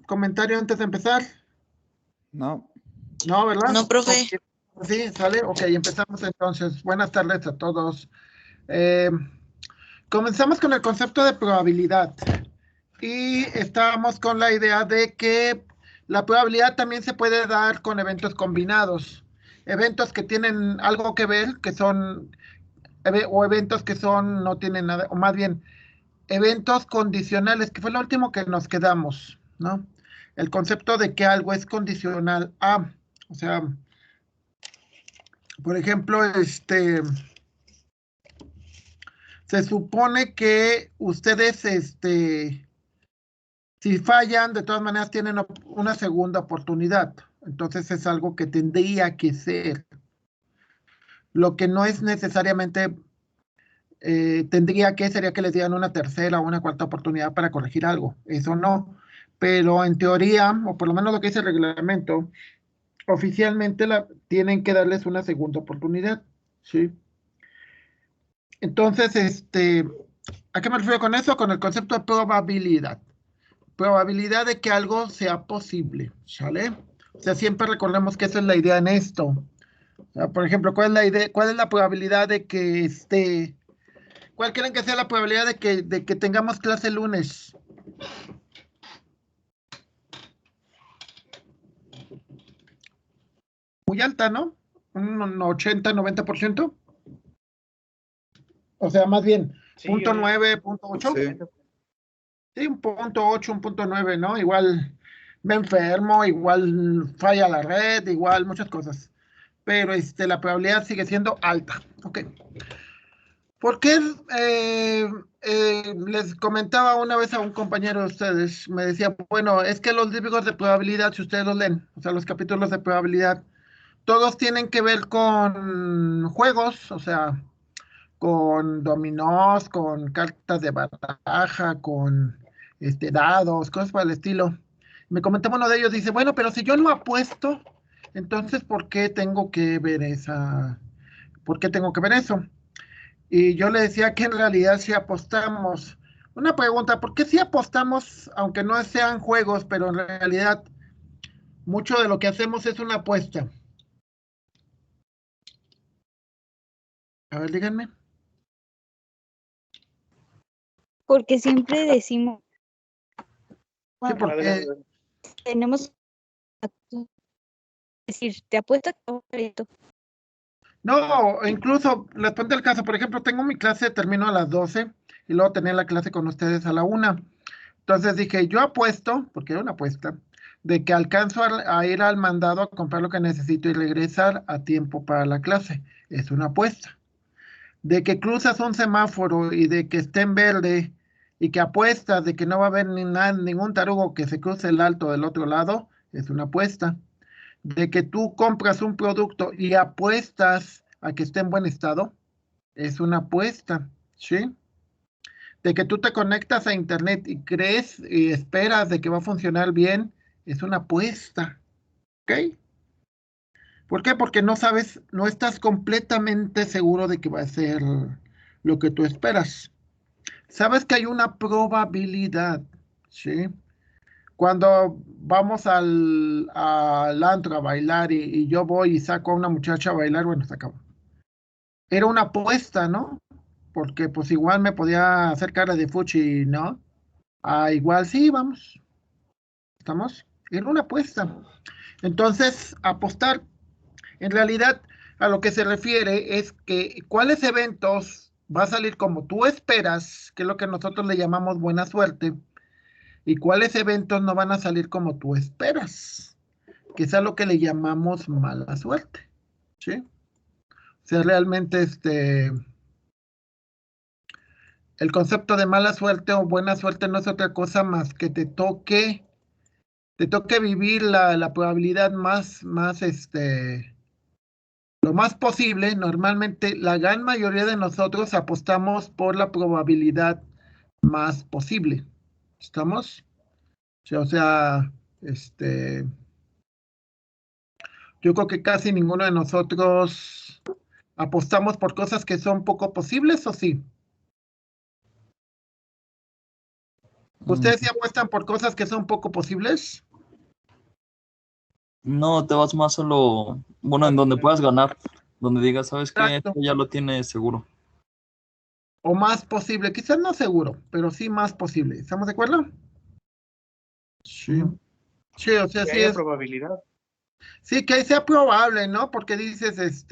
¿Comentario antes de empezar? No. No, ¿verdad? No, profe. Okay. Sí, sale. Ok, empezamos entonces. Buenas tardes a todos. Comenzamos con el concepto de probabilidad. Y estábamos con la idea de que la probabilidad también se puede dar con eventos combinados. Eventos que tienen algo que ver, que son, o eventos que son, no tienen nada, o más bien, eventos condicionales, que fue lo último que nos quedamos, ¿no? El concepto de que algo es condicional a, o sea, por ejemplo, se supone que ustedes, si fallan, de todas maneras tienen una segunda oportunidad. Entonces es algo que tendría que ser. Lo que no es necesariamente sería que les dieran una tercera o una cuarta oportunidad para corregir algo. Eso no. Pero en teoría, o por lo menos lo que dice el reglamento, oficialmente tienen que darles una segunda oportunidad. ¿Sí? Entonces, ¿a qué me refiero con eso? Con el concepto de probabilidad. Probabilidad de que algo sea posible, ¿sale? O sea, siempre recordemos que esa es la idea en esto. O sea, por ejemplo, ¿cuál es la probabilidad de que ¿cuál creen que sea la probabilidad de que tengamos clase el lunes? Muy alta, ¿no? Un 80, 90%. O sea, más bien, Sí, 0.9, 0.8. Sí. Sí, un 0.8, un 0.9, ¿no? Igual me enfermo, igual falla la red, igual muchas cosas. Pero la probabilidad sigue siendo alta. Ok. ¿Por qué les comentaba una vez a un compañero de ustedes? Me decía, bueno, es que los libros de probabilidad, si ustedes los leen, o sea, los capítulos de probabilidad, todos tienen que ver con juegos, o sea, con dominós, con cartas de baraja, con dados, cosas por el estilo. Me comentaba uno de ellos, dice, bueno, pero si yo no apuesto, entonces, ¿por qué tengo que ver eso? Y yo le decía que en realidad si apostamos, una pregunta, ¿por qué si apostamos, aunque no sean juegos, pero en realidad mucho de lo que hacemos es una apuesta? A ver, díganme. Porque siempre decimos, Sí, porque tenemos que decir, te apuesto que va a hacer esto. no, incluso les pongo el caso, por ejemplo, tengo mi clase, termino a las 12 y luego tenía la clase con ustedes a la 1. Entonces dije, yo apuesto, porque era una apuesta, de que alcanzo a ir al mandado a comprar lo que necesito y regresar a tiempo para la clase. Es una apuesta. De que cruzas un semáforo y de que esté en verde y que apuestas de que no va a haber ningún tarugo que se cruce el alto del otro lado, es una apuesta. De que tú compras un producto y apuestas a que esté en buen estado, es una apuesta, ¿sí? De que tú te conectas a internet y crees y esperas de que va a funcionar bien, es una apuesta, ¿ok? ¿Por qué? Porque no sabes, no estás completamente seguro de que va a ser lo que tú esperas. Sabes que hay una probabilidad, ¿sí? Cuando vamos al antro a bailar y yo voy y saco a una muchacha a bailar, bueno, se acabó. Era una apuesta, ¿no? Porque pues igual me podía hacer cara de fuchi, ¿no? Ah, igual sí, vamos. ¿Estamos? Era una apuesta. Entonces, apostar, en realidad, a lo que se refiere es que cuáles eventos va a salir como tú esperas, que es lo que nosotros le llamamos buena suerte, y cuáles eventos no van a salir como tú esperas, que es a lo que le llamamos mala suerte. ¿Sí? O sea, realmente el concepto de mala suerte o buena suerte no es otra cosa más que te toque vivir la probabilidad lo más posible. Normalmente la gran mayoría de nosotros apostamos por la probabilidad más posible. ¿Estamos? O sea, yo creo que casi ninguno de nosotros apostamos por cosas que son poco posibles, ¿o sí? ¿Ustedes sí apuestan por cosas que son poco posibles? No, te vas más solo, bueno, en donde puedas ganar, donde digas, ¿sabes qué? Esto Exacto. ya lo tienes seguro. O más posible, quizás no seguro, pero sí más posible. ¿Estamos de acuerdo? Sí. Ujú. Sí, o sea, Que sí haya es. probabilidad. Sí, que sea probable, ¿no? Porque dices,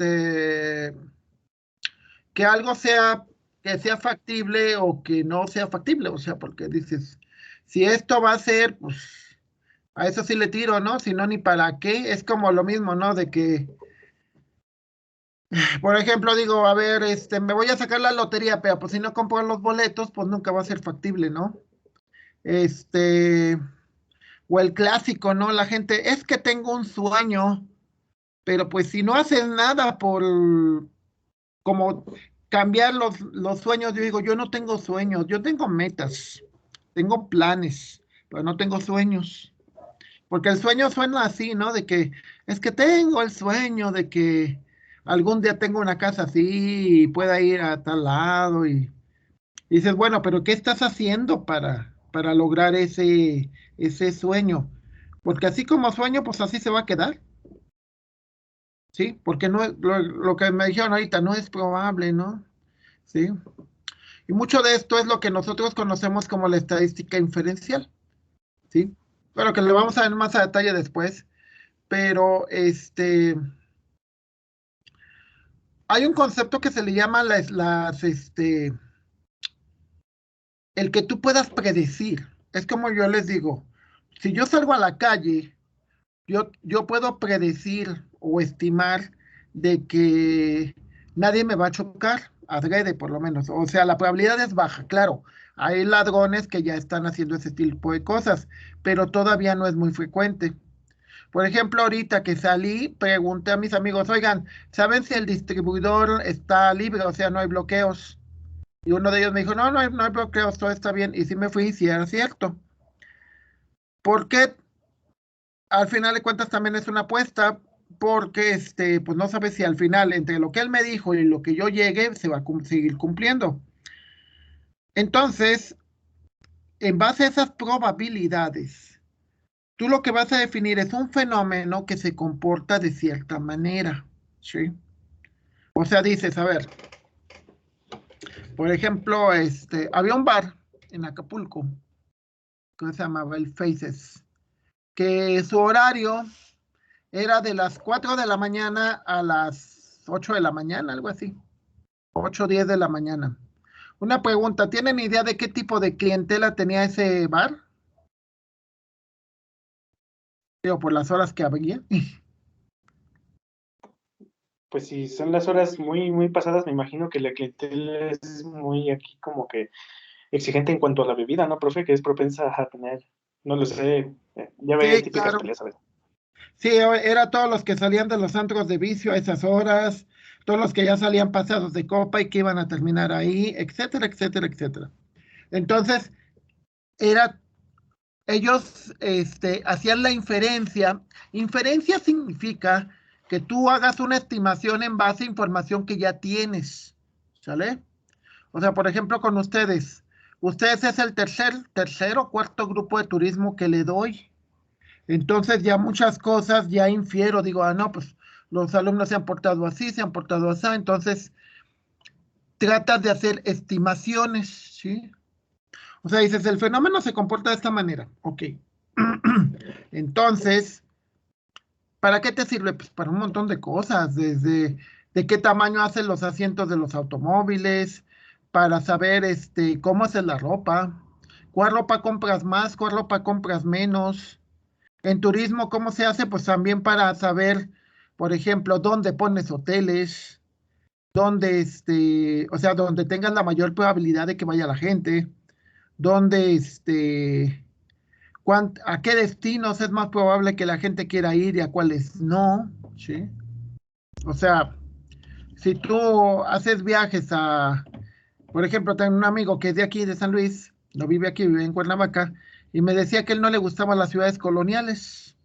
que algo sea, que sea factible o que no sea factible. O sea, porque dices, si esto va a ser, pues a eso sí le tiro, ¿no? Si no, ni para qué. Es como lo mismo, ¿no? De que, por ejemplo, digo, a ver, me voy a sacar la lotería, pero pues si no compro los boletos, pues nunca va a ser factible, ¿no? Este, o el clásico, ¿no? La gente, es que tengo un sueño, pero pues si no haces nada por como cambiar los sueños, yo digo, yo no tengo sueños, yo tengo metas, tengo planes, pero no tengo sueños. Porque el sueño suena así, ¿no? De que es que tengo el sueño de que algún día tengo una casa así y pueda ir a tal lado y dices, bueno, pero ¿qué estás haciendo para lograr ese sueño? Porque así como sueño, pues así se va a quedar, ¿sí? Porque no es, lo que me dijeron ahorita no es probable, ¿no? Sí. Y mucho de esto es lo que nosotros conocemos como la estadística inferencial, ¿sí? Bueno, que lo vamos a ver más a detalle después, pero hay un concepto que se le llama el que tú puedas predecir. Es como yo les digo, si yo salgo a la calle, yo puedo predecir o estimar de que nadie me va a chocar, adrede por lo menos. O sea, la probabilidad es baja, claro. Hay ladrones que ya están haciendo ese tipo de cosas, pero todavía no es muy frecuente. Por ejemplo, ahorita que salí, pregunté a mis amigos, oigan, ¿saben si el distribuidor está libre? O sea, no hay bloqueos. Y uno de ellos me dijo, no, no hay bloqueos, todo está bien. Y sí me fui, y sí era cierto. Porque al final de cuentas también es una apuesta, porque pues no sabes si al final, entre lo que él me dijo y lo que yo llegue, se va a seguir cumpliendo. Entonces, en base a esas probabilidades, tú lo que vas a definir es un fenómeno que se comporta de cierta manera, ¿sí? O sea, dices, a ver, por ejemplo, había un bar en Acapulco que se llamaba el Faces, que su horario era de las 4 de la mañana a las 8 de la mañana, algo así, 8 o 10 de la mañana. Una pregunta, ¿tienen idea de qué tipo de clientela tenía ese bar? Digo, por las horas que había. Pues si son las horas muy, muy pasadas, me imagino que la clientela es muy aquí como que exigente en cuanto a la bebida, ¿no, profe? Que es propensa a tener, no lo sé, ya ve Sí, típicas claro. peleas a veces. Sí, era todos los que salían de los antros de vicio a esas horas, todos los que ya salían pasados de copa y que iban a terminar ahí, etcétera, etcétera, etcétera. Entonces, era, ellos hacían la inferencia. Inferencia significa que tú hagas una estimación en base a información que ya tienes, ¿sale? O sea, por ejemplo, con ustedes es el tercer o cuarto grupo de turismo que le doy. Entonces ya muchas cosas ya infiero, digo, no, pues los alumnos se han portado así, se han portado así, entonces tratas de hacer estimaciones, ¿sí? O sea, dices, el fenómeno se comporta de esta manera, ok. Entonces, ¿para qué te sirve? Pues para un montón de cosas, desde de qué tamaño hacen los asientos de los automóviles, para saber cómo hace la ropa, cuál ropa compras más, cuál ropa compras menos. En turismo, ¿cómo se hace? Pues también para saber, por ejemplo, dónde pones hoteles, dónde, o sea, donde tengas la mayor probabilidad de que vaya la gente, dónde, a qué destinos es más probable que la gente quiera ir y a cuáles no, ¿sí? O sea, si tú haces viajes por ejemplo, tengo un amigo que es de aquí, de San Luis, no vive aquí, vive en Cuernavaca, y me decía que él no le gustaban las ciudades coloniales.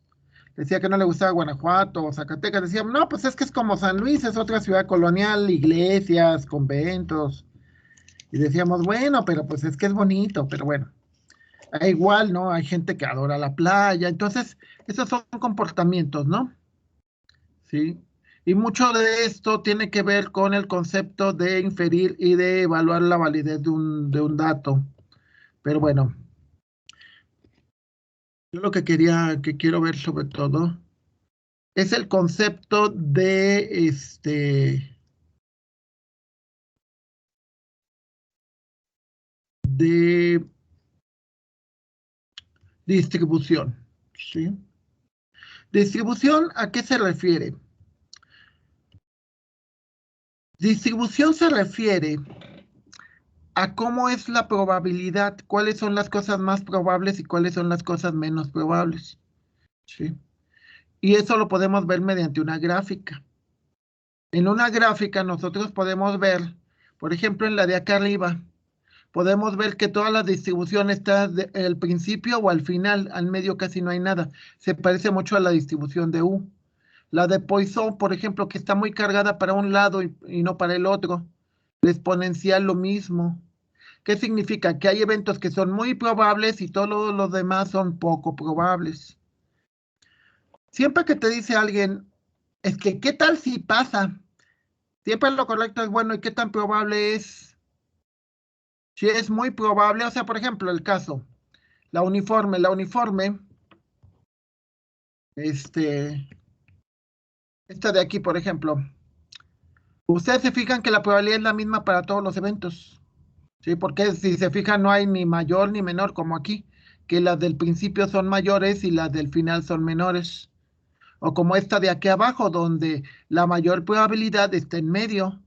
Decía que no le gustaba Guanajuato o Zacatecas. Decía, no, pues es que es como San Luis, es otra ciudad colonial, iglesias, conventos. Y decíamos, bueno, pero pues es que es bonito, pero bueno. Igual, ¿no? Hay gente que adora la playa, entonces esos son comportamientos, ¿no? Sí. Y mucho de esto tiene que ver con el concepto de inferir y de evaluar la validez de un dato. Pero bueno, yo lo que quiero ver sobre todo es el concepto de distribución, ¿sí? ¿Distribución a qué se refiere? Distribución se refiere a cómo es la probabilidad, cuáles son las cosas más probables y cuáles son las cosas menos probables, ¿sí? Y eso lo podemos ver mediante una gráfica. En una gráfica nosotros podemos ver, por ejemplo, en la de acá arriba, podemos ver que toda la distribución está al principio o al final, al medio casi no hay nada. Se parece mucho a la distribución de U. La de Poisson, por ejemplo, que está muy cargada para un lado y no para el otro. La exponencial lo mismo. ¿Qué significa? Que hay eventos que son muy probables y todos los demás son poco probables. Siempre que te dice alguien, es que, ¿qué tal si pasa? Siempre lo correcto es, bueno, ¿y qué tan probable es? Si es muy probable, o sea, por ejemplo, el caso, la uniforme, esta de aquí, por ejemplo, ustedes se fijan que la probabilidad es la misma para todos los eventos, ¿sí? Porque si se fijan no hay ni mayor ni menor como aquí, que las del principio son mayores y las del final son menores. O como esta de aquí abajo, donde la mayor probabilidad está en medio,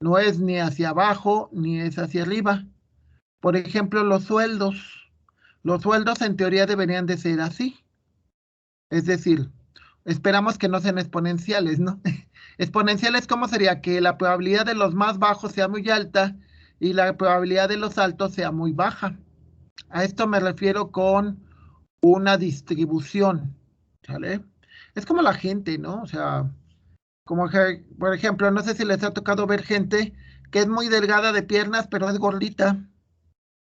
no es ni hacia abajo ni es hacia arriba. Por ejemplo, los sueldos. Los sueldos en teoría deberían de ser así. Es decir, esperamos que no sean exponenciales, ¿no? Exponenciales, ¿cómo sería? Que la probabilidad de los más bajos sea muy alta y la probabilidad de los altos sea muy baja. A esto me refiero con una distribución, ¿sale? Es como la gente, ¿no? O sea, como que, por ejemplo, no sé si les ha tocado ver gente que es muy delgada de piernas, pero es gordita.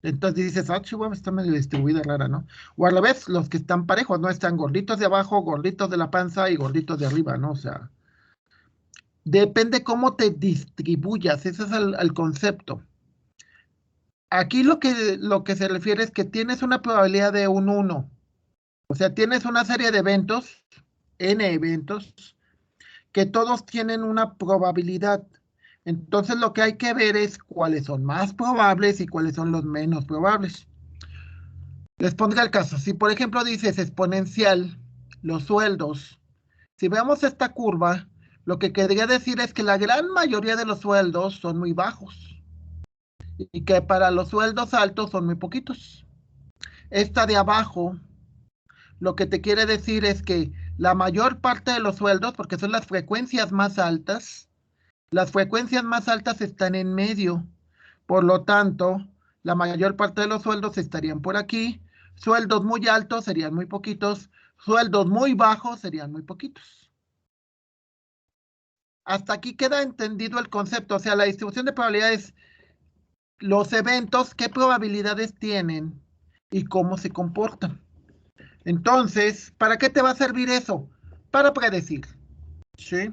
Entonces dices, ah, Chihuahua está medio distribuida rara, ¿no? O al revés, los que están parejos, ¿no? Están gorditos de abajo, gorditos de la panza y gorditos de arriba, ¿no? O sea, depende cómo te distribuyas, ese es el concepto. Aquí lo que se refiere es que tienes una probabilidad de un 1. O sea, tienes una serie de eventos, n eventos, que todos tienen una probabilidad. Entonces lo que hay que ver es cuáles son más probables y cuáles son los menos probables. Les pondré el caso. Si por ejemplo dices exponencial, los sueldos, si vemos esta curva, lo que quería decir es que la gran mayoría de los sueldos son muy bajos y que para los sueldos altos son muy poquitos. Esta de abajo, lo que te quiere decir es que la mayor parte de los sueldos, porque son las frecuencias más altas están en medio. Por lo tanto, la mayor parte de los sueldos estarían por aquí. Sueldos muy altos serían muy poquitos. Sueldos muy bajos serían muy poquitos. Hasta aquí queda entendido el concepto. O sea, la distribución de probabilidades, los eventos, qué probabilidades tienen y cómo se comportan. Entonces, ¿para qué te va a servir eso? Para predecir, ¿sí?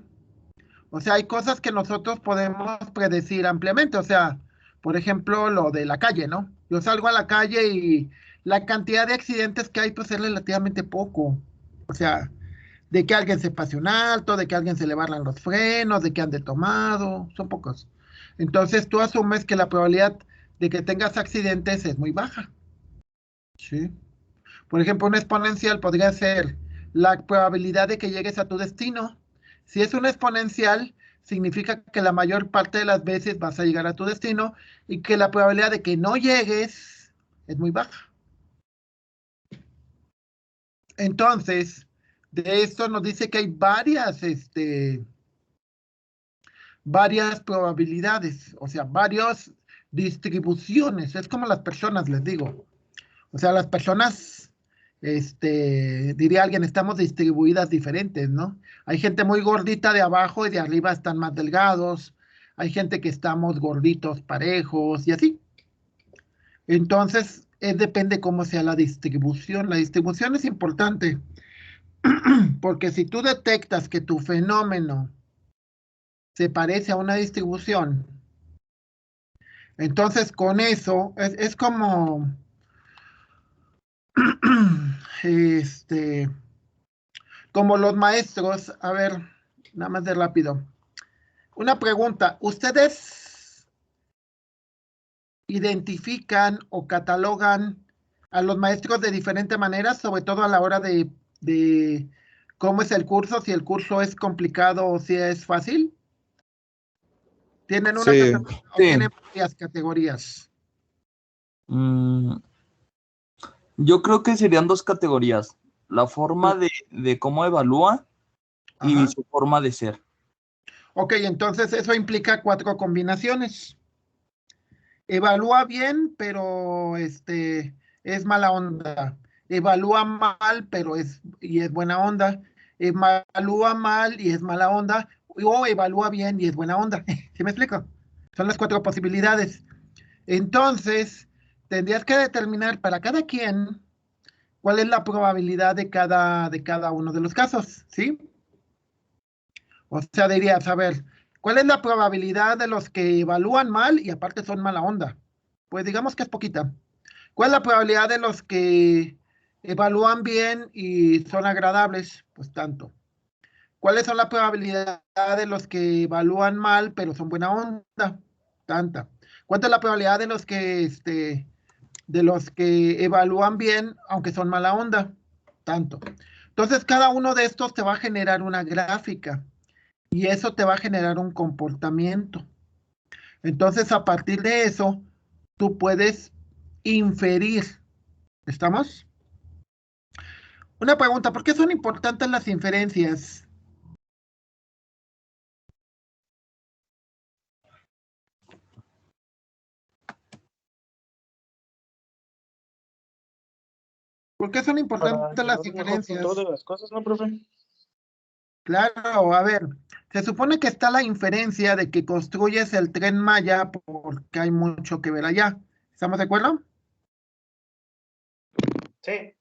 O sea, hay cosas que nosotros podemos predecir ampliamente. O sea, por ejemplo, lo de la calle, ¿no? Yo salgo a la calle y la cantidad de accidentes que hay, pues es relativamente poco. O sea, de que alguien se pase un alto, de que alguien se le barran los frenos, de que ande tomado, son pocos. Entonces tú asumes que la probabilidad de que tengas accidentes es muy baja, ¿sí? Por ejemplo, una exponencial podría ser la probabilidad de que llegues a tu destino. Si es una exponencial, significa que la mayor parte de las veces vas a llegar a tu destino y que la probabilidad de que no llegues es muy baja. Entonces, de esto nos dice que hay varias probabilidades, o sea, varias distribuciones. Es como las personas, les digo. O sea, las personas, diría alguien, estamos distribuidas diferentes, ¿no? Hay gente muy gordita de abajo y de arriba están más delgados. Hay gente que estamos gorditos, parejos y así. Entonces, depende cómo sea la distribución. La distribución es importante, porque si tú detectas que tu fenómeno se parece a una distribución, entonces con eso es como, como los maestros, a ver, nada más de rápido. Una pregunta, ¿ustedes identifican o catalogan a los maestros de diferente manera, sobre todo a la hora de cómo es el curso, si el curso es complicado o si es fácil? ¿Tienen una Sí, categoría o Sí. tienen varias categorías? Mm, yo creo que serían dos categorías. La forma de cómo evalúa y Ajá. su forma de ser. Ok, entonces eso implica 4 combinaciones. Evalúa bien, pero es mala onda. Evalúa mal, pero es buena onda. Evalúa mal y es mala onda. O evalúa bien y es buena onda. ¿Sí me explico? Son las 4 posibilidades. Entonces, tendrías que determinar para cada quien cuál es la probabilidad de cada uno de los casos, ¿sí? O sea, dirías, a ver, ¿cuál es la probabilidad de los que evalúan mal y aparte son mala onda? Pues digamos que es poquita. ¿Cuál es la probabilidad de los que evalúan bien y son agradables? Pues tanto. ¿Cuáles son la probabilidad de los que evalúan mal pero son buena onda? Tanta. ¿Cuánta es la probabilidad de los que evalúan bien aunque son mala onda? Tanto. Entonces, cada uno de estos te va a generar una gráfica y eso te va a generar un comportamiento. Entonces, a partir de eso, tú puedes inferir. ¿Estamos? Una pregunta, ¿por qué son importantes las inferencias? ¿Por qué son Para importantes las llevar mejor control de inferencias? las cosas, ¿no, profe? Claro, a ver, se supone que está la inferencia de que construyes el Tren Maya porque hay mucho que ver allá. ¿Estamos de acuerdo? Sí.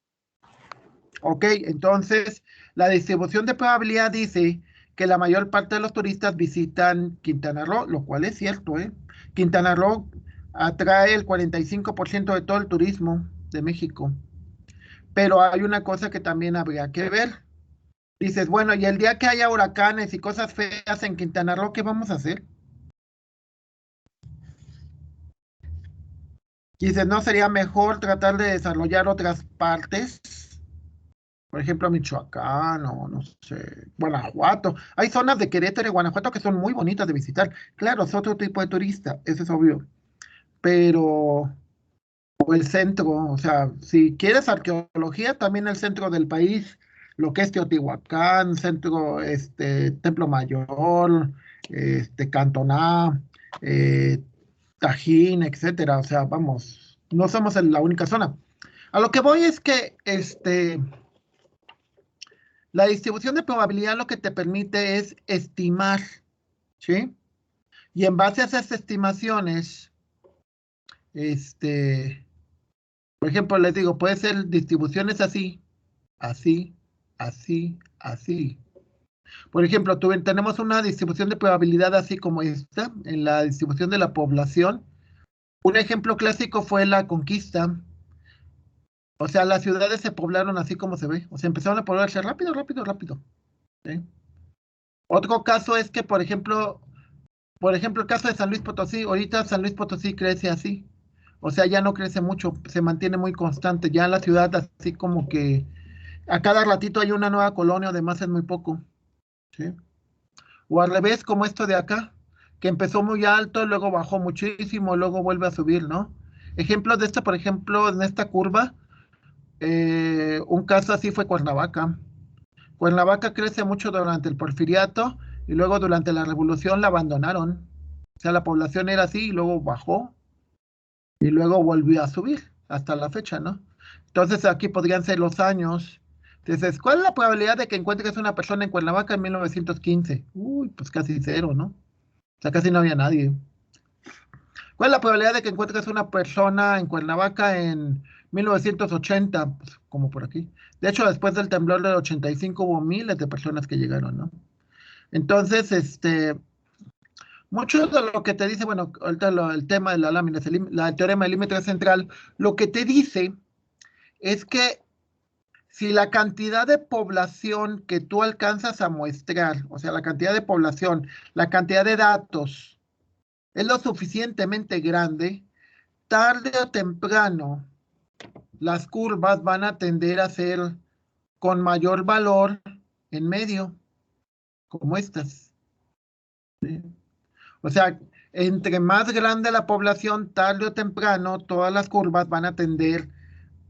Ok, entonces la distribución de probabilidad dice que la mayor parte de los turistas visitan Quintana Roo, lo cual es cierto, ¿eh? Quintana Roo atrae el 45% de todo el turismo de México. Pero hay una cosa que también habría que ver. Dices, bueno, y el día que haya huracanes y cosas feas en Quintana Roo, ¿qué vamos a hacer? Dices, ¿no sería mejor tratar de desarrollar otras partes? Por ejemplo, Michoacán o no sé, Guanajuato. Hay zonas de Querétaro y Guanajuato que son muy bonitas de visitar. Claro, es otro tipo de turista, eso es obvio. Pero, o el centro, o sea, si quieres arqueología, también el centro del país, lo que es Teotihuacán, centro, Templo Mayor, Cantoná, eh, Tajín, etcétera. O sea, vamos, no somos la única zona. A lo que voy es que, la distribución de probabilidad lo que te permite es estimar, ¿sí? Y en base a esas estimaciones, este, por ejemplo, les digo, puede ser distribuciones así, así, así, así. Por ejemplo, tenemos una distribución de probabilidad así como esta, en la distribución de la población. Un ejemplo clásico fue la conquista. O sea, las ciudades se poblaron así como se ve. O sea, empezaron a poblarse rápido, rápido, rápido. ¿Sí? Otro caso es que, por ejemplo, el caso de San Luis Potosí, ahorita San Luis Potosí crece así. O sea, ya no crece mucho, se mantiene muy constante. Ya la ciudad así como que a cada ratito hay una nueva colonia, además es muy poco. ¿Sí? O al revés, como esto de acá, que empezó muy alto, luego bajó muchísimo, luego vuelve a subir, ¿no? Ejemplos de esto, por ejemplo, en esta curva, un caso así fue Cuernavaca. Cuernavaca crece mucho durante el Porfiriato y luego durante la Revolución la abandonaron. O sea, la población era así y luego bajó y luego volvió a subir hasta la fecha, ¿no? Entonces aquí podrían ser los años. Entonces, ¿cuál es la probabilidad de que encuentres una persona en Cuernavaca en 1915? Uy, pues casi cero, ¿no? O sea, casi no había nadie. ¿Cuál es la probabilidad de que encuentres una persona en Cuernavaca en 1980? Pues, como por aquí. De hecho, después del temblor del 85 hubo miles de personas que llegaron, ¿no? Entonces, mucho de lo que te dice, bueno, ahorita el tema de la lámina, el teorema del límite central, lo que te dice es que si la cantidad de población que tú alcanzas a muestrar, o sea, la cantidad de población, la cantidad de datos, es lo suficientemente grande, tarde o temprano, las curvas van a tender a ser con mayor valor en medio, como estas. ¿Sí? O sea, entre más grande la población, tarde o temprano, todas las curvas van a tender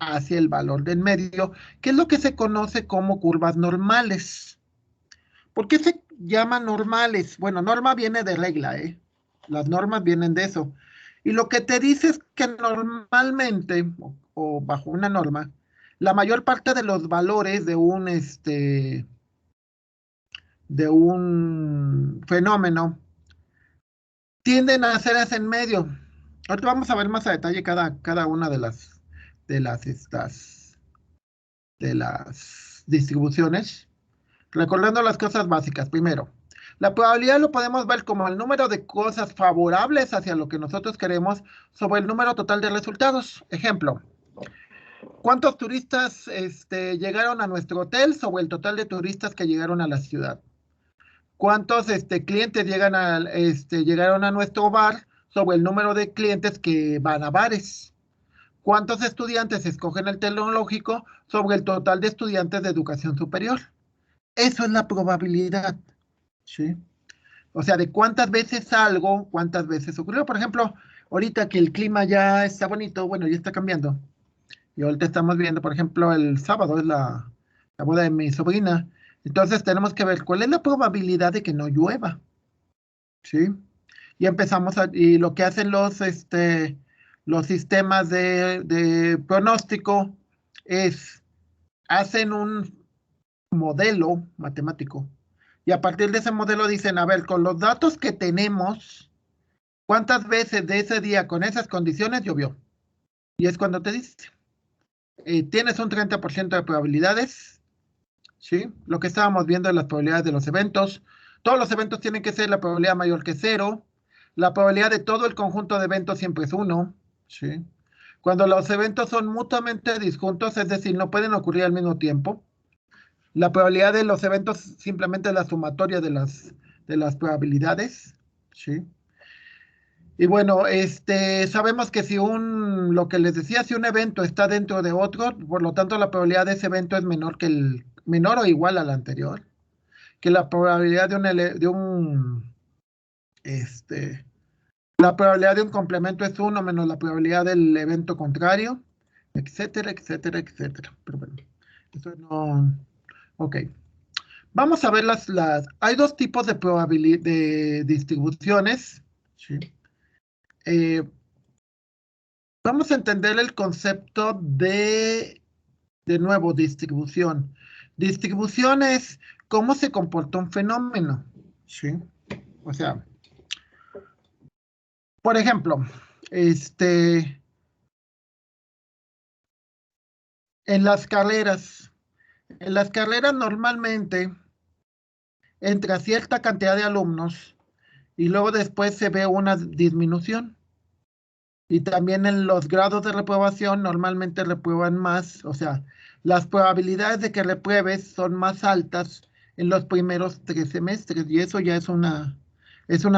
hacia el valor del medio, que es lo que se conoce como curvas normales. ¿Por qué se llaman normales? Bueno, norma viene de regla, ¿eh? Las normas vienen de eso. Y lo que te dice es que normalmente, o bajo una norma, la mayor parte de los valores de un fenómeno tienden a hacerse en medio. Ahorita vamos a ver más a detalle cada una de las distribuciones. Recordando las cosas básicas. Primero, la probabilidad lo podemos ver como el número de cosas favorables hacia lo que nosotros queremos sobre el número total de resultados. Ejemplo, ¿cuántos turistas llegaron a nuestro hotel sobre el total de turistas que llegaron a la ciudad? ¿Cuántos clientes llegaron a nuestro bar sobre el número de clientes que van a bares? ¿Cuántos estudiantes escogen el tecnológico sobre el total de estudiantes de educación superior? Eso es la probabilidad, ¿sí? O sea, de cuántas veces algo, cuántas veces ocurrió. Por ejemplo, ahorita que el clima ya está bonito, bueno, ya está cambiando. Y ahorita estamos viendo, por ejemplo, el sábado es la boda de mi sobrina. Entonces tenemos que ver cuál es la probabilidad de que no llueva, ¿sí? Y y lo que hacen los sistemas de pronóstico es, hacen un modelo matemático. Y a partir de ese modelo dicen, a ver, con los datos que tenemos, ¿cuántas veces de ese día con esas condiciones llovió? Y es cuando te dice, tienes un 30% de probabilidades, ¿sí? Lo que estábamos viendo en las probabilidades de los eventos. Todos los eventos tienen que ser la probabilidad mayor que 0. La probabilidad de todo el conjunto de eventos siempre es 1, ¿sí? Cuando los eventos son mutuamente disjuntos, es decir, no pueden ocurrir al mismo tiempo, la probabilidad de los eventos simplemente es la sumatoria de las probabilidades, ¿sí? Y bueno, sabemos que lo que les decía, si un evento está dentro de otro, por lo tanto la probabilidad de ese evento es menor o igual al anterior, que la probabilidad la probabilidad de un complemento es 1 menos la probabilidad del evento contrario, etcétera, etcétera, etcétera. Pero bueno, eso no. Ok. Vamos a ver hay dos tipos de distribuciones, ¿sí? Vamos a entender el concepto de nuevo, distribución. Distribución es cómo se comporta un fenómeno, ¿sí? O sea, por ejemplo, en las carreras normalmente entra cierta cantidad de alumnos y luego después se ve una disminución. Y también en los grados de reprobación normalmente reprueban más, o sea, las probabilidades de que repruebes son más altas en los primeros 3 semestres y eso ya es una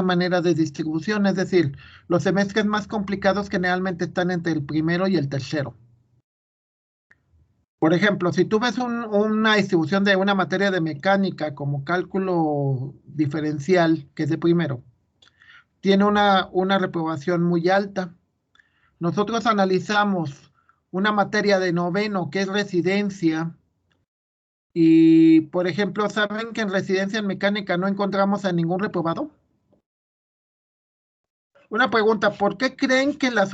manera de distribución, es decir, los semestres más complicados generalmente están entre el primero y el tercero. Por ejemplo, si tú ves una distribución de una materia de mecánica como cálculo diferencial, que es de primero, tiene una reprobación muy alta. Nosotros analizamos una materia de noveno que es residencia y, por ejemplo, ¿saben que en residencia en mecánica no encontramos a ningún reprobado? Una pregunta, ¿por qué creen que la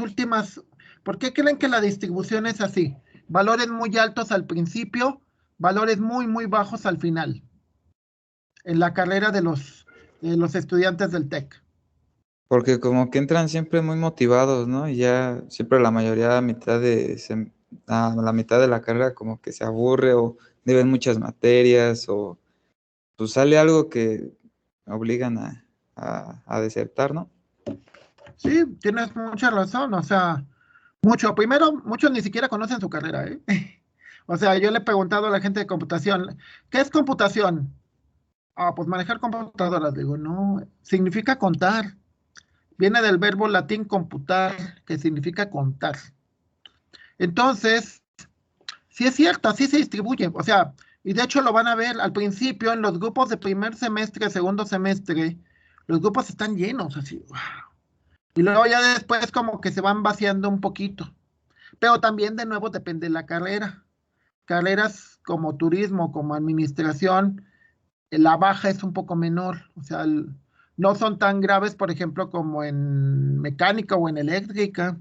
distribución es así? Valores muy altos al principio, valores muy, muy bajos al final, en la carrera de los estudiantes del TEC. Porque como que entran siempre muy motivados, ¿no? Y ya siempre la mayoría a la mitad de la carrera como que se aburre o deben muchas materias o pues sale algo que obligan a desertar, ¿no? Sí, tienes mucha razón, o sea, primero, muchos ni siquiera conocen su carrera, ¿eh? O sea, yo le he preguntado a la gente de computación, ¿qué es computación? Ah, pues manejar computadoras. Digo, no, significa contar. Viene del verbo latín computar, que significa contar. Entonces, sí es cierto, así se distribuye. O sea, y de hecho lo van a ver al principio en los grupos de primer semestre, segundo semestre, los grupos están llenos, así. ¡Wow! Y luego ya después como que se van vaciando un poquito. Pero también de nuevo depende de la carrera. Carreras como turismo, como administración, la baja es un poco menor. O sea, no son tan graves, por ejemplo, como en mecánica o en eléctrica.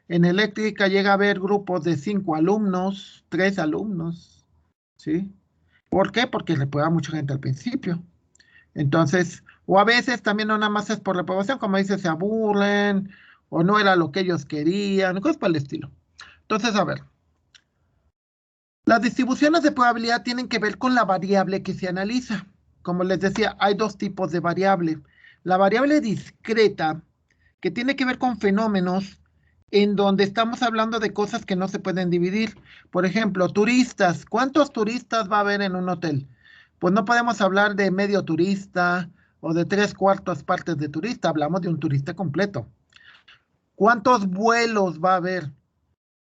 En eléctrica llega a haber grupos de 5 alumnos, 3 alumnos, ¿sí? ¿Por qué? Porque reproba mucha gente al principio. Entonces, o a veces también no nada más es por reprobación, como dice, se aburren, o no era lo que ellos querían, cosas por el estilo. Entonces, a ver, las distribuciones de probabilidad tienen que ver con la variable que se analiza. Como les decía, hay dos tipos de variable. La variable discreta, que tiene que ver con fenómenos en donde estamos hablando de cosas que no se pueden dividir. Por ejemplo, turistas. ¿Cuántos turistas va a haber en un hotel? Pues no podemos hablar de medio turista o de 3/4 partes de turista. Hablamos de un turista completo. ¿Cuántos vuelos va a haber?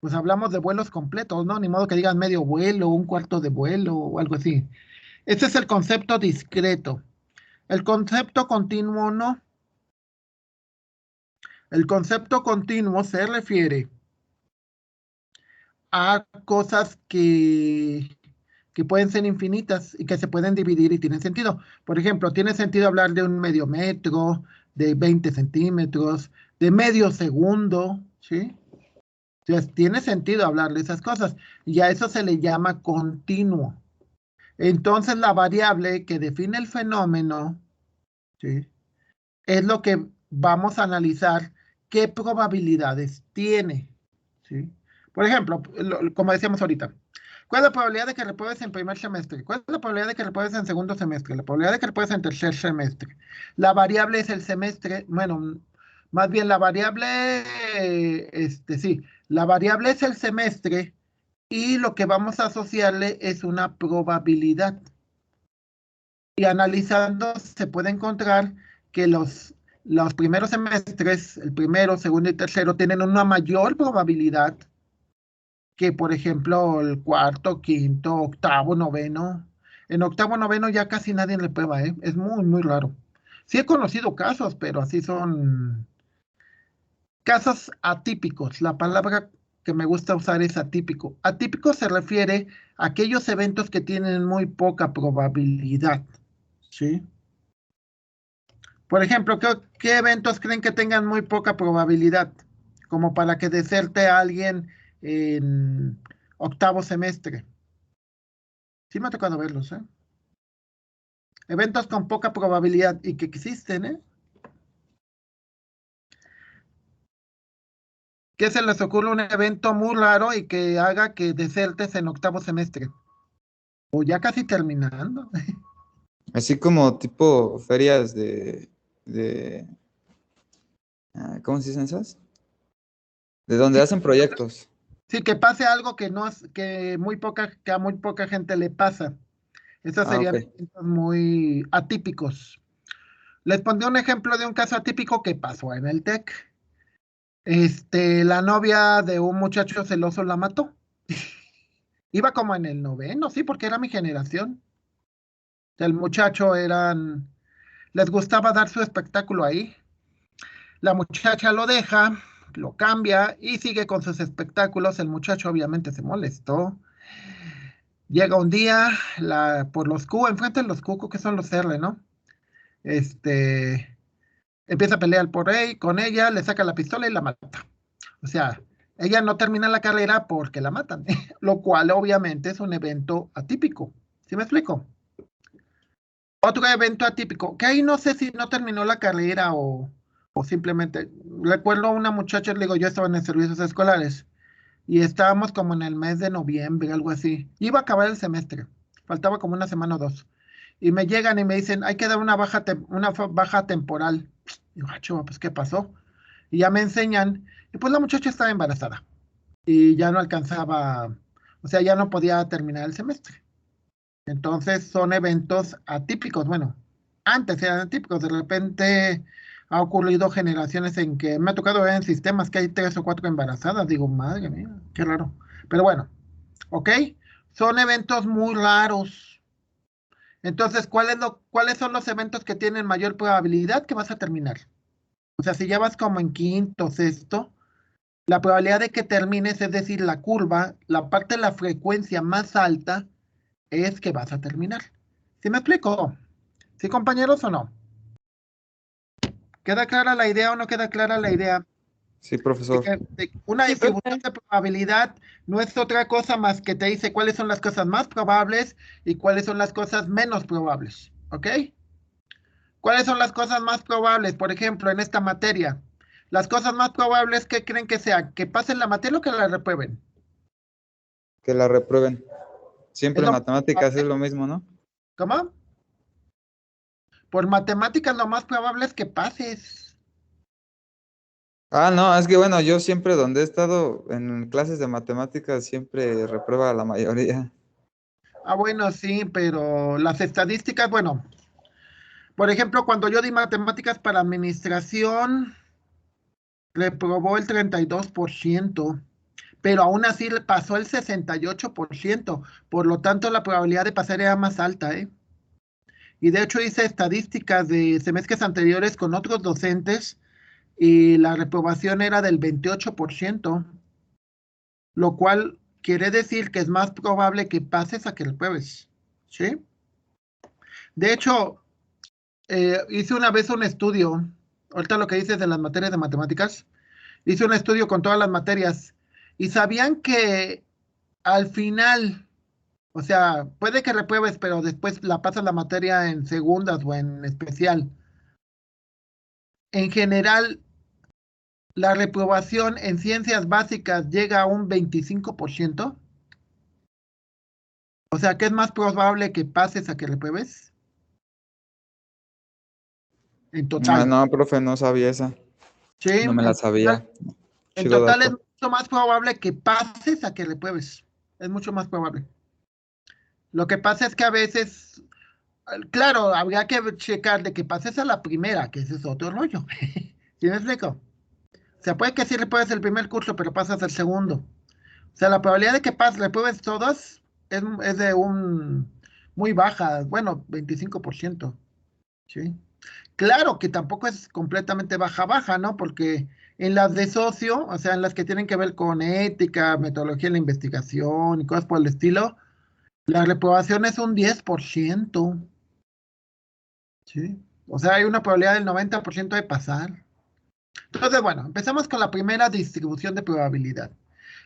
Pues hablamos de vuelos completos, ¿no? Ni modo que digan medio vuelo, un cuarto de vuelo o algo así. Ese es el concepto discreto. El concepto continuo no. El concepto continuo se refiere a cosas que pueden ser infinitas y que se pueden dividir y tienen sentido. Por ejemplo, tiene sentido hablar de un medio metro, de 20 centímetros, de medio segundo, ¿sí? Entonces, tiene sentido hablar de esas cosas y a eso se le llama continuo. Entonces, la variable que define el fenómeno, ¿sí? Es lo que vamos a analizar qué probabilidades tiene, ¿sí? Por ejemplo, como decíamos ahorita, ¿cuál es la probabilidad de que repruebes en primer semestre? ¿Cuál es la probabilidad de que repruebes en segundo semestre? La probabilidad de que repruebes en tercer semestre. La variable es el semestre, bueno, más bien la variable, sí, la variable es el semestre y lo que vamos a asociarle es una probabilidad. Y analizando se puede encontrar que los primeros semestres, el primero, segundo y tercero, tienen una mayor probabilidad que, por ejemplo, el cuarto, quinto, octavo, noveno. En octavo, noveno ya casi nadie le prueba, ¿eh? Es muy, muy raro. Sí he conocido casos, pero así son casos atípicos. La palabra que me gusta usar es atípico. Atípico se refiere a aquellos eventos que tienen muy poca probabilidad, ¿sí? Por ejemplo, ¿qué eventos creen que tengan muy poca probabilidad? Como para que deserte a alguien en octavo semestre. Sí me ha tocado verlos, ¿eh? Eventos con poca probabilidad y que existen, ¿eh? ¿Qué se les ocurre un evento muy raro y que haga que desertes en octavo semestre? O ya casi terminando. Así como tipo ferias de ¿cómo se dicen esas? De donde Sí, hacen proyectos. sí, que pase algo que no es, que a muy poca gente le pasa. Esos Ah, ok. serían eventos muy atípicos. Les pondré un ejemplo de un caso atípico que pasó en el TEC. La novia de un muchacho celoso la mató. Iba como en el noveno, sí, porque era mi generación. El muchacho les gustaba dar su espectáculo ahí. La muchacha lo deja, lo cambia y sigue con sus espectáculos. El muchacho obviamente se molestó. Llega un día por los Q, enfrente de los Q, que son los R, ¿no? Este, Empieza a pelear por él, con ella, le saca la pistola y la mata. O sea, ella no termina la carrera porque la matan, lo cual obviamente es un evento atípico. ¿Sí me explico? Otro evento atípico, que ahí no sé si no terminó la carrera O simplemente, recuerdo a una muchacha, le digo, yo estaba en el servicios escolares y estábamos como en el mes de noviembre, algo así. Iba a acabar el semestre, faltaba como una semana o dos. Y me llegan y me dicen, hay que dar una baja temporal. Y yo, chuva, pues, ¿qué pasó? Y ya me enseñan, y pues la muchacha estaba embarazada y ya no alcanzaba, o sea, ya no podía terminar el semestre. Entonces son eventos atípicos. Bueno, antes eran atípicos. De repente ha ocurrido generaciones en que me ha tocado ver en sistemas que hay 3 o 4 embarazadas. Digo, madre mía, qué raro. Pero bueno, ¿ok? Son eventos muy raros. Entonces, ¿cuáles son los eventos que tienen mayor probabilidad que vas a terminar? O sea, si ya vas como en quinto, sexto, la probabilidad de que termines, es decir, la curva, la parte de la frecuencia más alta, es que vas a terminar. ¿Sí me explico? ¿Sí, compañeros, o no? ¿Queda clara la idea o no queda clara la idea? Sí, profesor. Una Sí, distribución profe. de probabilidad no es otra cosa más que te dice cuáles son las cosas más probables y cuáles son las cosas menos probables. ¿Ok? ¿Cuáles son las cosas más probables? Por ejemplo, en esta materia. Las cosas más probables que creen que sean, que pasen la materia o que la reprueben. Que la reprueben. Es Siempre en lo más matemáticas es probable. lo mismo, ¿no? ¿Cómo? Por matemáticas lo más probable es que pases. Ah, no, es que bueno, yo siempre donde he estado en clases de matemáticas siempre reprueba la mayoría. Ah, bueno, sí, pero las estadísticas, bueno, por ejemplo, cuando yo di matemáticas para administración, reprobó el 32%, pero aún así le pasó el 68%. Por lo tanto la probabilidad de pasar era más alta, ¿eh? Y de hecho hice estadísticas de semestres anteriores con otros docentes y la reprobación era del 28%, lo cual quiere decir que es más probable que pases a que repruebes, ¿sí? De hecho, hice una vez un estudio, ahorita lo que dices de las materias de matemáticas, hice un estudio con todas las materias y sabían que al final, o sea, puede que repruebes, pero después la pasas la materia en segundas o en especial. En general, la reprobación en ciencias básicas llega a un 25%. O sea, que es más probable que pases a que repruebes en No, total. no, profe, no sabía esa. Sí, No me la sabía. en Chido total es dato. mucho más probable que pases a que repruebes. Es mucho más probable. Lo que pasa es que a veces, claro, habría que checar de que pases a la primera, que ese es otro rollo. ¿Sí me explico? O sea, puede que sí repruebes el primer curso, pero pasas el segundo. O sea, la probabilidad de que repruebes todas es de un muy baja, bueno, 25%. ¿Sí? Claro que tampoco es completamente baja, ¿no? Porque en las de socio, o sea, en las que tienen que ver con ética, metodología en la investigación y cosas por el estilo, la reprobación es un 10%, ¿sí? O sea, hay una probabilidad del 90% de pasar. Entonces, bueno, empezamos con la primera distribución de probabilidad.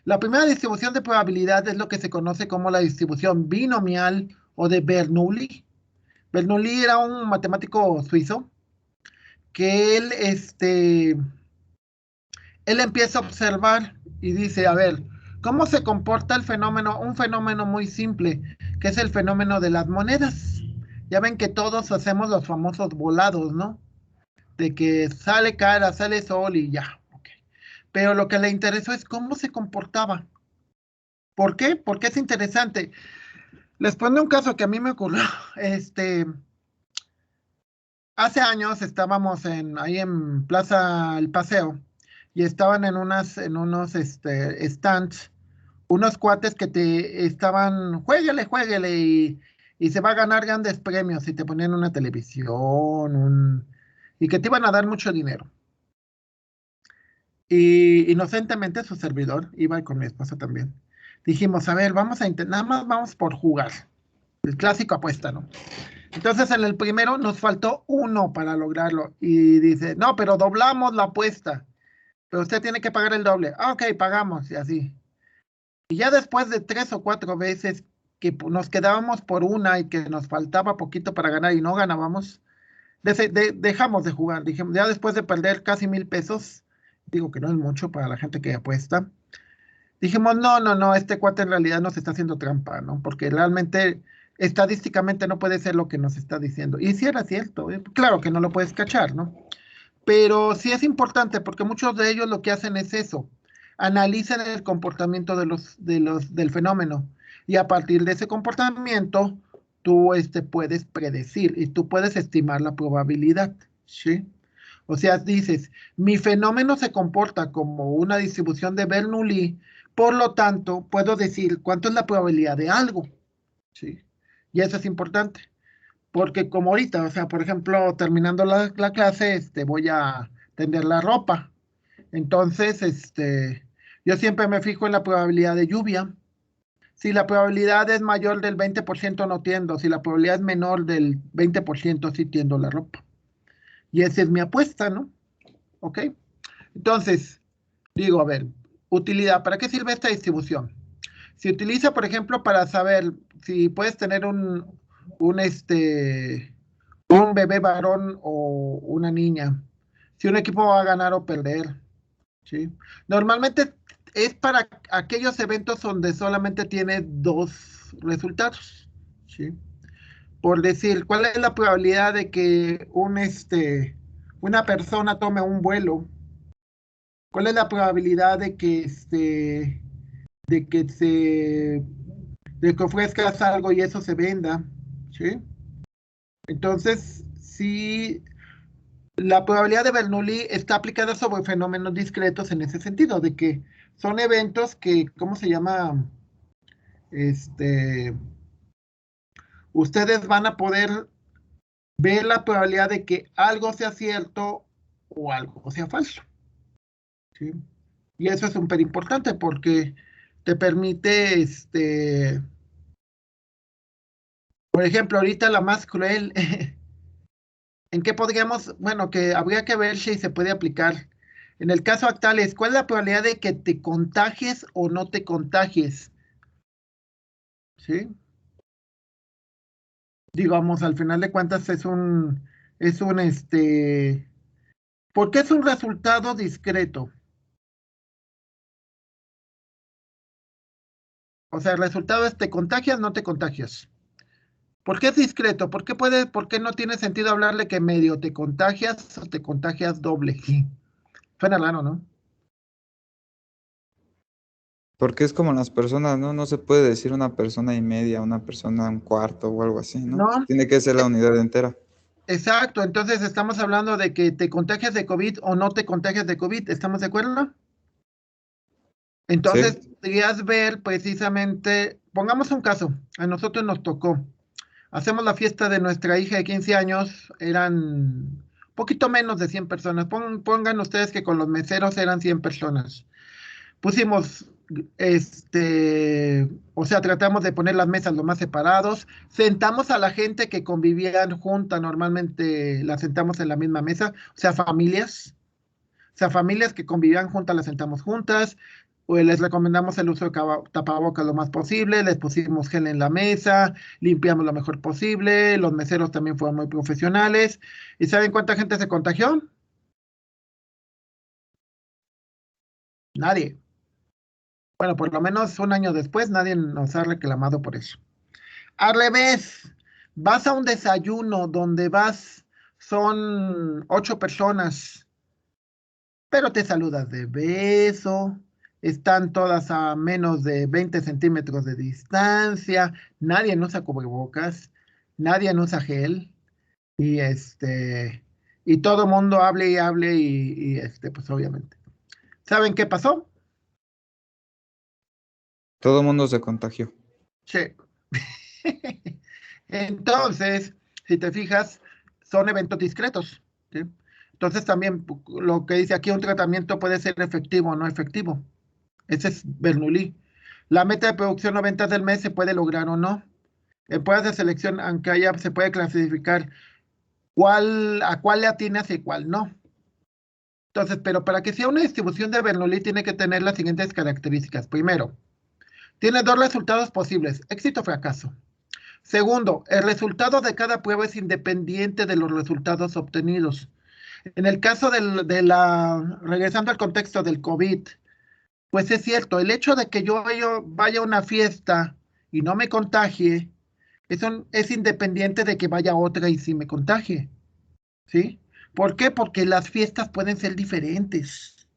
La primera distribución de probabilidad es lo que se conoce como la distribución binomial o de Bernoulli. Bernoulli era un matemático suizo que él empieza a observar y dice, a ver, ¿cómo se comporta el fenómeno? Un fenómeno muy simple, que es el fenómeno de las monedas. Ya ven que todos hacemos los famosos volados, ¿no? De que sale cara, sale sol y ya. Okay. Pero lo que le interesó es cómo se comportaba. ¿Por qué? Porque es interesante. Les pongo un caso que a mí me ocurrió. Hace años estábamos ahí en Plaza El Paseo y estaban en unos stands unos cuates que te estaban, juéguele y se va a ganar grandes premios y te ponían una televisión, y que te iban a dar mucho dinero. Y inocentemente su servidor iba con mi esposa también. Dijimos, a ver, vamos a intentar, nada más vamos por jugar. El clásico apuesta, ¿no? Entonces en el primero nos faltó uno para lograrlo. Y dice, no, pero doblamos la apuesta. Pero usted tiene que pagar el doble. Ah, ok, pagamos, y así. Y ya después de 3 o 4 veces que nos quedábamos por una y que nos faltaba poquito para ganar y no ganábamos, dejamos de jugar. Dijimos, ya después de perder casi 1,000 pesos, digo que no es mucho para la gente que apuesta, dijimos, no, no, no, este cuate en realidad nos está haciendo trampa, ¿no? Porque realmente, estadísticamente no puede ser lo que nos está diciendo. Y sí era cierto, claro que no lo puedes cachar, ¿no? Pero sí es importante porque muchos de ellos lo que hacen es eso, analizan el comportamiento del fenómeno y a partir de ese comportamiento tú puedes predecir y tú puedes estimar la probabilidad, ¿sí? O sea, dices, mi fenómeno se comporta como una distribución de Bernoulli, por lo tanto, puedo decir cuánto es la probabilidad de algo, ¿sí? Y eso es importante. Porque como ahorita, o sea, por ejemplo, terminando la clase, voy a tender la ropa. Entonces, yo siempre me fijo en la probabilidad de lluvia. Si la probabilidad es mayor del 20% no tiendo. Si la probabilidad es menor del 20% sí tiendo la ropa. Y esa es mi apuesta, ¿no? ¿Ok? Entonces, digo, a ver, utilidad. ¿Para qué sirve esta distribución? Se utiliza, por ejemplo, para saber si puedes tener un, un bebé varón o una niña, si un equipo va a ganar o perder, ¿sí? Normalmente es para aquellos eventos donde solamente tiene dos resultados, ¿sí? Por decir, ¿cuál es la probabilidad de que una persona tome un vuelo? ¿Cuál es la probabilidad de que se de que ofrezcas algo y eso se venda, ¿sí? Entonces, sí, la probabilidad de Bernoulli está aplicada sobre fenómenos discretos en ese sentido, de que son eventos que, ¿cómo se llama? Este, ustedes van a poder ver la probabilidad de que algo sea cierto o algo sea falso, ¿sí? Y eso es súper importante porque te permite, por ejemplo, ahorita la más cruel, ¿en qué podríamos, bueno, que habría que ver si se puede aplicar? En el caso actual es, ¿cuál es la probabilidad de que te contagies o no te contagies? ¿Sí? Digamos, al final de cuentas porque es un resultado discreto. O sea, el resultado es, ¿te contagias o no te contagias? ¿Por qué es discreto? ¿Por qué no tiene sentido hablarle que medio te contagias o te contagias doble? Suena raro, ¿no? Porque es como las personas, ¿no? No se puede decir una persona y media, una persona un cuarto o algo así, ¿no? No, Tiene que ser la unidad entera. exacto, entonces estamos hablando de que te contagias de COVID o no te contagias de COVID, ¿estamos de acuerdo? Entonces, Sí, podrías ver precisamente, pongamos un caso, a nosotros nos tocó, hacemos la fiesta de nuestra hija de 15 años, eran poquito menos de 100 personas, pongan ustedes que con los meseros eran 100 personas. Pusimos, o sea, tratamos de poner las mesas lo más separados, sentamos a la gente que convivían junta, normalmente la sentamos en la misma mesa, o sea, familias que convivían juntas las sentamos juntas, pues les recomendamos el uso de tapabocas lo más posible, les pusimos gel en la mesa, limpiamos lo mejor posible, los meseros también fueron muy profesionales, ¿y saben cuánta gente se contagió? Nadie. Bueno, por lo menos un año después nadie nos ha reclamado por eso. Al revés, vas a un desayuno donde son 8 personas, pero te saludas de beso, están todas a menos de 20 centímetros de distancia, nadie usa cubrebocas, nadie usa gel, y y todo el mundo hable y hable, pues obviamente. ¿Saben qué pasó? todo el mundo se contagió. Sí. Entonces, si te fijas, son eventos discretos, ¿sí? Entonces también lo que dice aquí, un tratamiento puede ser efectivo o no efectivo. Ese es Bernoulli. La meta de producción o ventas del mes se puede lograr o no. En pruebas de selección, aunque se puede clasificar a cuál le atinas y cuál no. Entonces, pero para que sea una distribución de Bernoulli tiene que tener las siguientes características. Primero, tiene dos resultados posibles, éxito o fracaso. Segundo, el resultado de cada prueba es independiente de los resultados obtenidos. En el caso regresando al contexto del COVID, pues es cierto, el hecho de que yo vaya a una fiesta y no me contagie, eso es independiente de que vaya a otra y sí me contagie, ¿sí? ¿Por qué? Porque las fiestas pueden ser diferentes.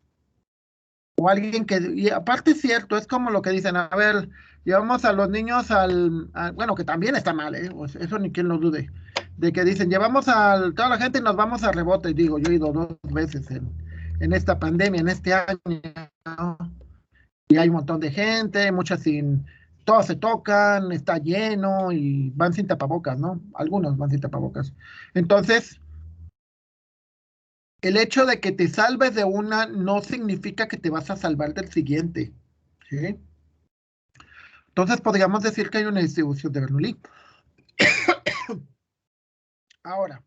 O alguien y aparte es cierto, es como lo que dicen, a ver, llevamos a los niños bueno, que también está mal, o sea, eso ni quien lo dude, de que dicen, llevamos a toda la gente y nos vamos a rebote, digo, yo he ido 2 veces en esta pandemia, en este año, ¿no? Y hay un montón de gente, todos se tocan, está lleno y van sin tapabocas, ¿no? Algunos van sin tapabocas. Entonces, el hecho de que te salves de una no significa que te vas a salvar del siguiente, ¿sí? Entonces podríamos decir que hay una distribución de Bernoulli. Ahora,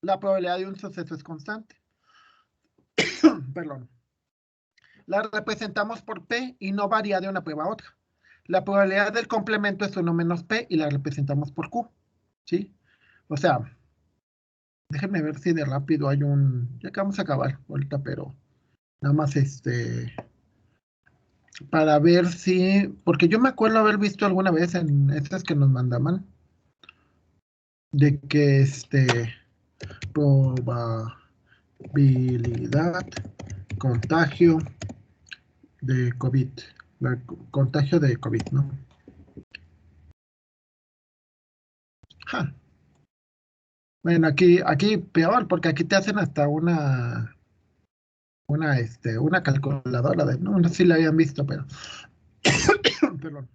la probabilidad de un suceso es constante. Perdón. La representamos por P y no varía de una prueba a otra. La probabilidad del complemento es 1 menos P y la representamos por Q, ¿sí? O sea, déjenme ver si de rápido hay ya que vamos a acabar ahorita, pero nada más para ver si, porque yo me acuerdo haber visto alguna vez en estas que nos mandaban, de que probabilidad contagio de COVID, contagio de COVID, ¿no? Ja. Bueno, aquí peor, porque aquí te hacen hasta una calculadora no sé si la habían visto, pero perdón.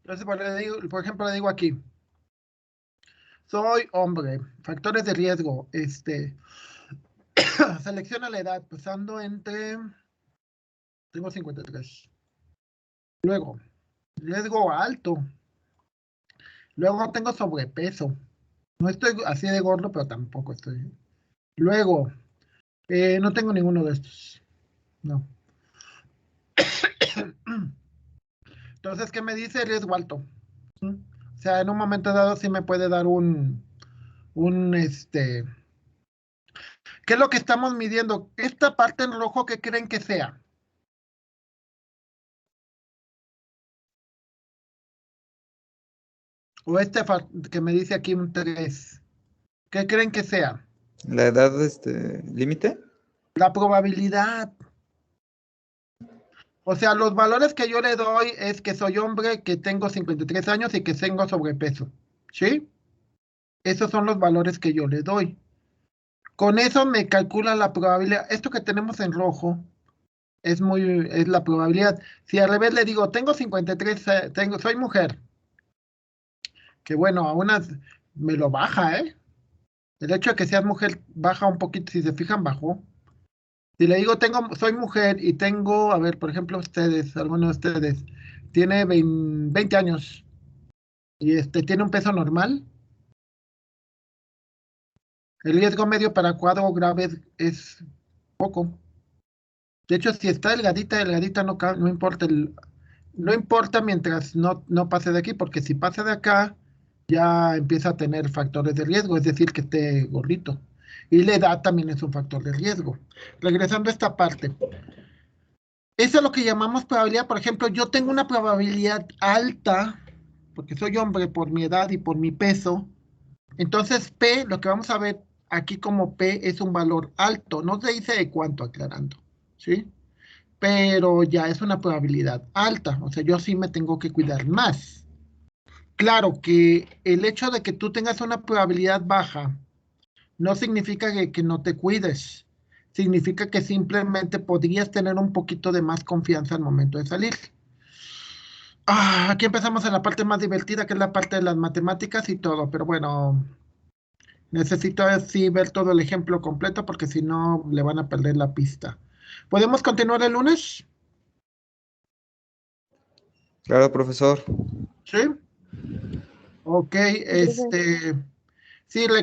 Entonces, por ejemplo, le digo aquí, soy hombre, factores de riesgo, selecciona la edad, pasando tengo 53. Luego, riesgo alto. Luego tengo sobrepeso. No estoy así de gordo, pero tampoco estoy. Luego, no tengo ninguno de estos. No. Entonces, ¿qué me dice? Riesgo alto. ¿Mm? O sea, en un momento dado sí me puede dar ¿qué es lo que estamos midiendo? Esta parte en rojo, ¿qué creen que sea? O que me dice aquí un 3. ¿Qué creen que sea? La edad, límite. La probabilidad. O sea, los valores que yo le doy es que soy hombre, que tengo 53 años y que tengo sobrepeso. ¿Sí? Esos son los valores que yo le doy. Con eso me calcula la probabilidad. Esto que tenemos en rojo es la probabilidad. Si al revés le digo, tengo 53, soy mujer, que bueno, aún me lo baja, ¿eh? El hecho de que seas mujer baja un poquito, si se fijan, bajó. Si le digo, soy mujer y tengo, a ver, por ejemplo, algunos de ustedes, tiene 20 años y tiene un peso normal, el riesgo medio para cuadro grave es poco. De hecho, si está delgadita, no importa no importa mientras no pase de aquí, porque si pasa de acá, ya empieza a tener factores de riesgo, es decir, que esté gordito. Y la edad también es un factor de riesgo. Regresando a esta parte. Eso es lo que llamamos probabilidad. Por ejemplo, yo tengo una probabilidad alta, porque soy hombre por mi edad y por mi peso. Entonces, P, lo que vamos a ver aquí como P es un valor alto. No se dice de cuánto, aclarando, ¿sí? Pero ya es una probabilidad alta. O sea, yo sí me tengo que cuidar más. Claro que el hecho de que tú tengas una probabilidad baja no significa que no te cuides. Significa que simplemente podrías tener un poquito de más confianza al momento de salir. Aquí empezamos en la parte más divertida, que es la parte de las matemáticas y todo, pero bueno, necesito así ver todo el ejemplo completo porque si no le van a perder la pista. ¿Podemos continuar el lunes? Claro, profesor. ¿Sí? Ok, Entonces, sí,